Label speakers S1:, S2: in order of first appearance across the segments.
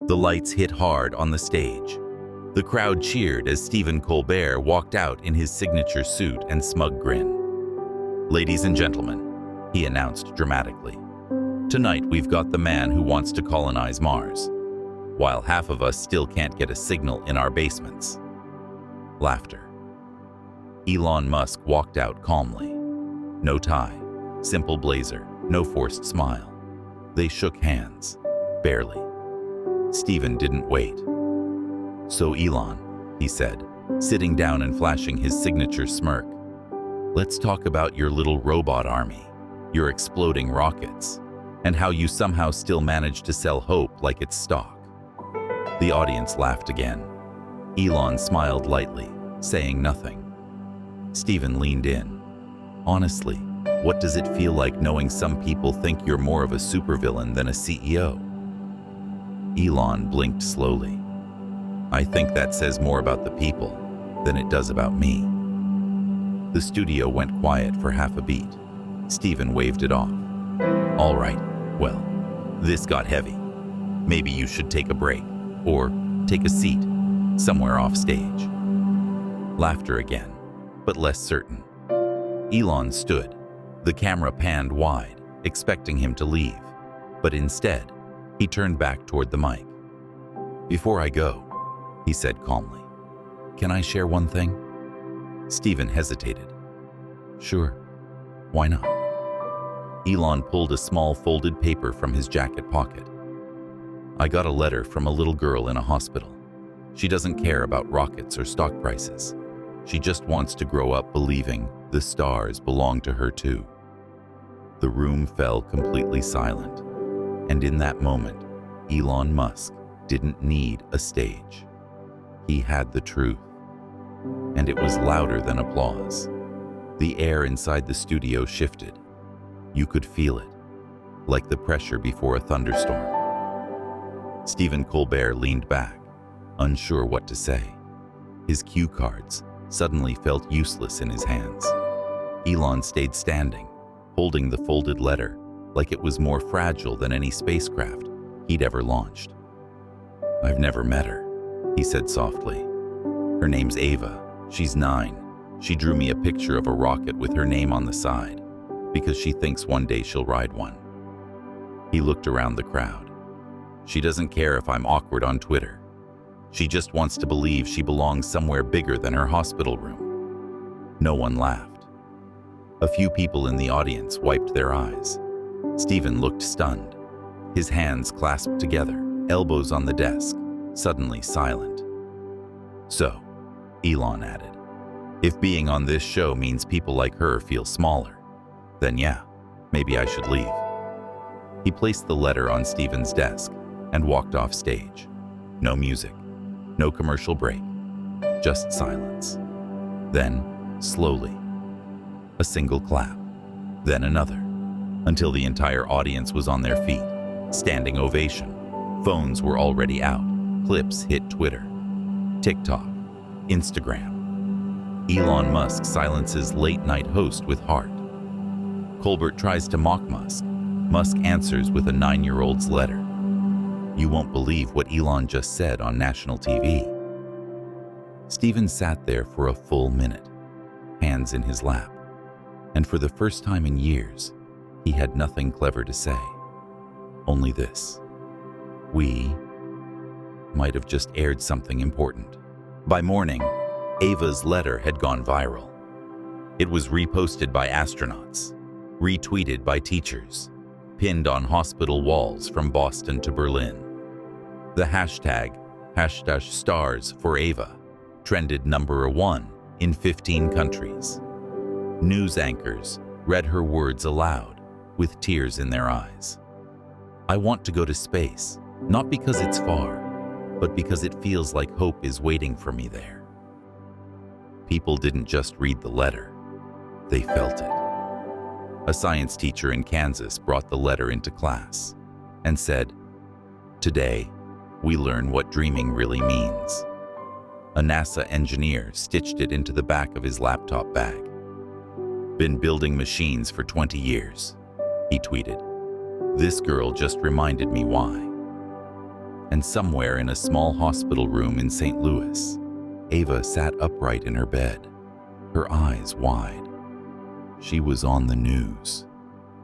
S1: The lights hit hard on the stage. The crowd cheered as Stephen Colbert walked out in his signature suit and smug grin. "Ladies and gentlemen," he announced dramatically, "tonight we've got the man who wants to colonize Mars, while half of us still can't get a signal in our basements." Laughter. Elon Musk walked out calmly. No tie, simple blazer, no forced smile. They shook hands, barely. Stephen didn't wait. "So Elon," he said, sitting down and flashing his signature smirk, "let's talk about your little robot army, your exploding rockets, and how you somehow still manage to sell hope like it's stock." The audience laughed again. Elon smiled lightly, saying nothing. Stephen leaned in. "Honestly, what does it feel like knowing some people think you're more of a supervillain than a CEO?" Elon blinked slowly. "I think that says more about the people than it does about me." The studio went quiet for half a beat. Stephen waved it off. "All right, well, this got heavy. Maybe you should take a break, or take a seat, somewhere off stage." Laughter again, but less certain. Elon stood. The camera panned wide, expecting him to leave, but instead, he turned back toward the mic. "Before I go," he said calmly, "can I share one thing?" Stephen hesitated. "Sure, why not?" Elon pulled a small folded paper from his jacket pocket. "I got a letter from a little girl in a hospital. She doesn't care about rockets or stock prices. She just wants to grow up believing the stars belong to her too." The room fell completely silent, and in that moment, Elon Musk didn't need a stage. He had the truth, and it was louder than applause. The air inside the studio shifted. You could feel it, like the pressure before a thunderstorm. Stephen Colbert leaned back, unsure what to say. His cue cards suddenly felt useless in his hands. Elon stayed standing, holding the folded letter like it was more fragile than any spacecraft he'd ever launched. "I've never met her," he said softly. "Her name's Ava. She's 9. She drew me a picture of a rocket with her name on the side, because she thinks one day she'll ride one." He looked around the crowd. "She doesn't care if I'm awkward on Twitter. She just wants to believe she belongs somewhere bigger than her hospital room." No one laughed. A few people in the audience wiped their eyes. Stephen looked stunned, his hands clasped together, elbows on the desk, suddenly silent. "So," Elon added, "if being on this show means people like her feel smaller, then yeah, maybe I should leave." He placed the letter on Stephen's desk and walked off stage. No music, no commercial break, just silence. Then, slowly, a single clap, then another, until the entire audience was on their feet. Standing ovation. Phones were already out. Clips hit Twitter, TikTok, Instagram. Elon Musk silences late-night host with heart. Colbert tries to mock Musk. Musk answers with a 9-year-old's letter. You won't believe what Elon just said on national TV. Stephen sat there for a full minute, hands in his lap. And for the first time in years, he had nothing clever to say. Only this. We might have just aired something important. By morning, Ava's letter had gone viral. It was reposted by astronauts, retweeted by teachers, pinned on hospital walls from Boston to Berlin. The hashtag #stars for Ava trended #1 in 15 countries. News anchors read her words aloud with tears in their eyes. "I want to go to space, not because it's far, but because it feels like hope is waiting for me there." People didn't just read the letter, they felt it. A science teacher in Kansas brought the letter into class and said, "Today, we learn what dreaming really means." A NASA engineer stitched it into the back of his laptop bag. "Been building machines for 20 years, he tweeted. "This girl just reminded me why." And somewhere in a small hospital room in St. Louis, Ava sat upright in her bed, her eyes wide. She was on the news.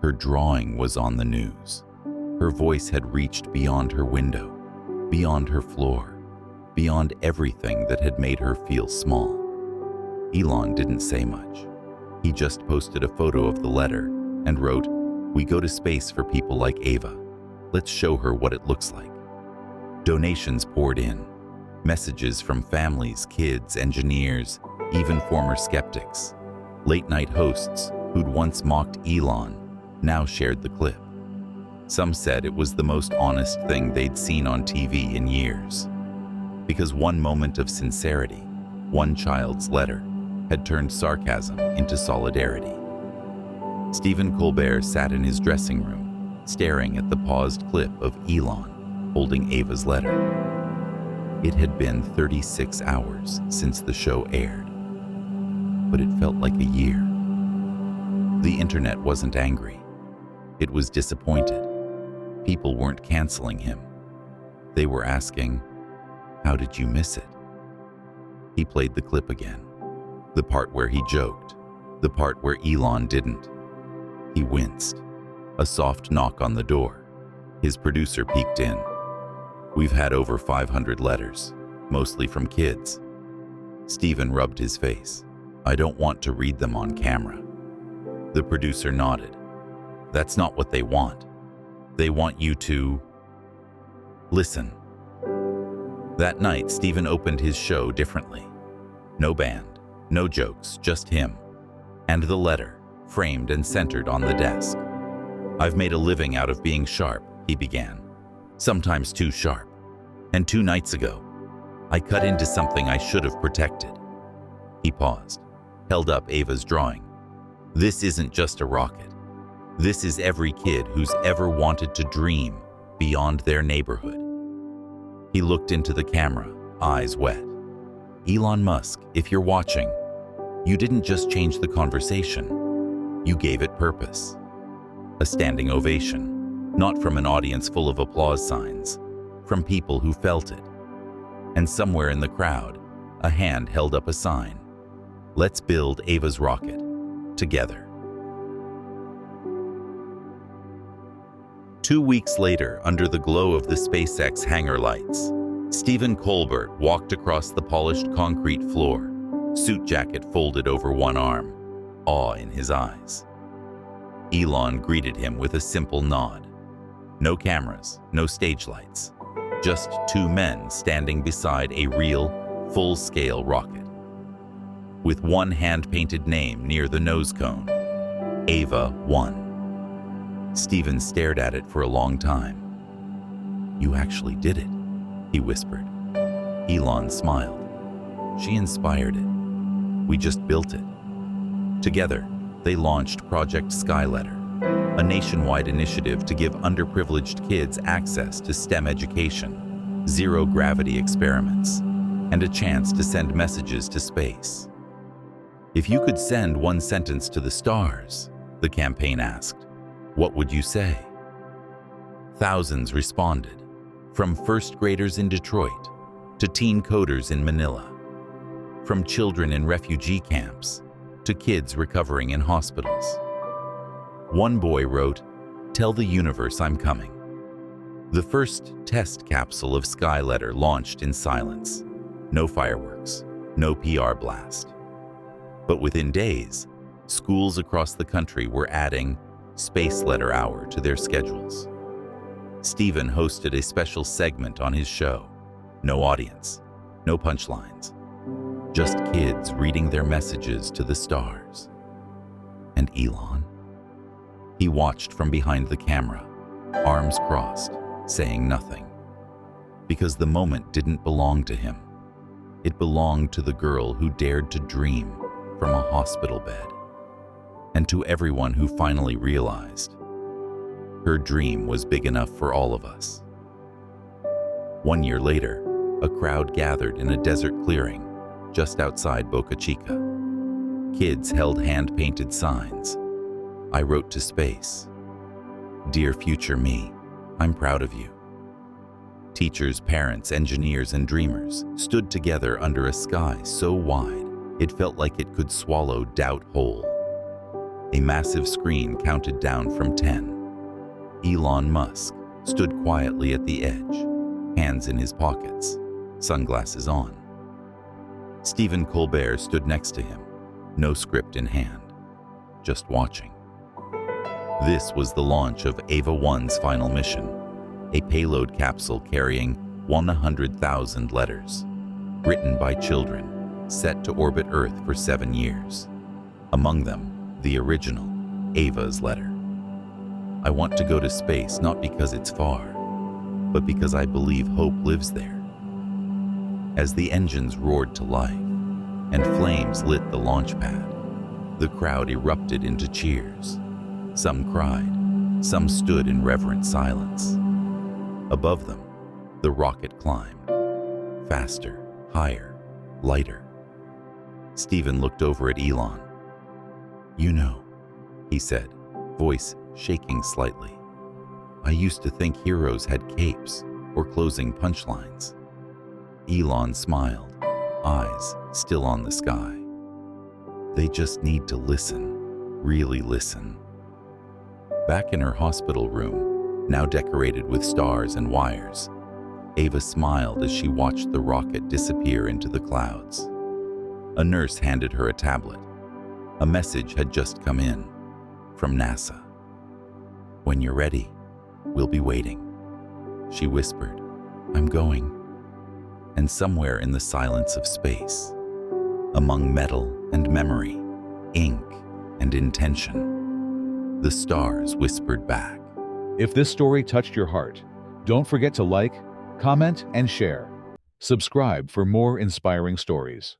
S1: Her drawing was on the news. Her voice had reached beyond her window, beyond her floor, beyond everything that had made her feel small. Elon didn't say much. He just posted a photo of the letter and wrote, "We go to space for people like Ava. Let's show her what it looks like." Donations poured in. Messages from families, kids, engineers, even former skeptics. Late-night hosts who'd once mocked Elon now shared the clip. Some said it was the most honest thing they'd seen on TV in years. Because one moment of sincerity, one child's letter, had turned sarcasm into solidarity. Stephen Colbert sat in his dressing room, staring at the paused clip of Elon holding Ava's letter. It had been 36 hours since the show aired, but it felt like a year. The internet wasn't angry. It was disappointed. People weren't canceling him. They were asking, "How did you miss it?" He played the clip again. The part where he joked, the part where Elon didn't. He winced. A soft knock on the door. His producer peeked in. "We've had over 500 letters, mostly from kids." Stephen rubbed his face. "I don't want to read them on camera." The producer nodded. "That's not what they want. They want you to listen." That night, Stephen opened his show differently. No band, no jokes, just him. And the letter, framed and centered on the desk. "I've made a living out of being sharp," he began. "Sometimes too sharp. And 2 nights ago, I cut into something I should have protected." He paused, held up Ava's drawing. "This isn't just a rocket. This is every kid who's ever wanted to dream beyond their neighborhood." He looked into the camera, eyes wet. "Elon Musk, if you're watching, you didn't just change the conversation. You gave it purpose." A standing ovation, not from an audience full of applause signs, from people who felt it. And somewhere in the crowd, a hand held up a sign. "Let's build Ava's rocket, together." 2 weeks later, under the glow of the SpaceX hangar lights, Stephen Colbert walked across the polished concrete floor, suit jacket folded over one arm, awe in his eyes. Elon greeted him with a simple nod. No cameras, no stage lights, just 2 men standing beside a real, full-scale rocket. With one hand-painted name near the nose cone, Ava 1. Stephen stared at it for a long time. "You actually did it," he whispered. Elon smiled. "She inspired it. We just built it." Together, they launched Project Skyletter, a nationwide initiative to give underprivileged kids access to STEM education, zero-gravity experiments, and a chance to send messages to space. "If you could send one sentence to the stars," the campaign asked, "what would you say?" Thousands responded, from first graders in Detroit to teen coders in Manila, from children in refugee camps to kids recovering in hospitals. One boy wrote, "Tell the universe I'm coming." The first test capsule of Skyletter launched in silence. No fireworks, no PR blast. But within days, schools across the country were adding Space Letter Hour to their schedules. Stephen hosted a special segment on his show. No audience, no punchlines, just kids reading their messages to the stars. And Elon? He watched from behind the camera, arms crossed, saying nothing. Because the moment didn't belong to him. It belonged to the girl who dared to dream from a hospital bed. And to everyone who finally realized her dream was big enough for all of us. 1 year later, a crowd gathered in a desert clearing just outside Boca Chica. Kids held hand-painted signs. I wrote to space, "Dear future me, I'm proud of you." Teachers, parents, engineers, and dreamers stood together under a sky so wide it felt like it could swallow doubt whole. A massive screen counted down from 10. Elon Musk stood quietly at the edge, hands in his pockets, sunglasses on. Stephen Colbert stood next to him, no script in hand, just watching. This was the launch of Eva 1's final mission, a payload capsule carrying 100,000 letters, written by children, set to orbit Earth for 7 years. Among them, the original, Eva's letter. I want to go to space not because it's far, but because I believe hope lives there. As the engines roared to life and flames lit the launch pad, the crowd erupted into cheers. Some cried, some stood in reverent silence. Above them, the rocket climbed, faster, higher, lighter. Stephen looked over at Elon. "You know," he said, voice shaking slightly, "I used to think heroes had capes or closing punchlines." Elon smiled, eyes still on the sky. "They just need to listen, really listen." Back in her hospital room, now decorated with stars and wires, Eva smiled as she watched the rocket disappear into the clouds. A nurse handed her a tablet. A message had just come in from NASA. "When you're ready, we'll be waiting," she whispered. "I'm going." And somewhere in the silence of space, among metal and memory, ink and intention, the stars whispered back.
S2: If this story touched your heart, don't forget to like, comment, and share. Subscribe for more inspiring stories.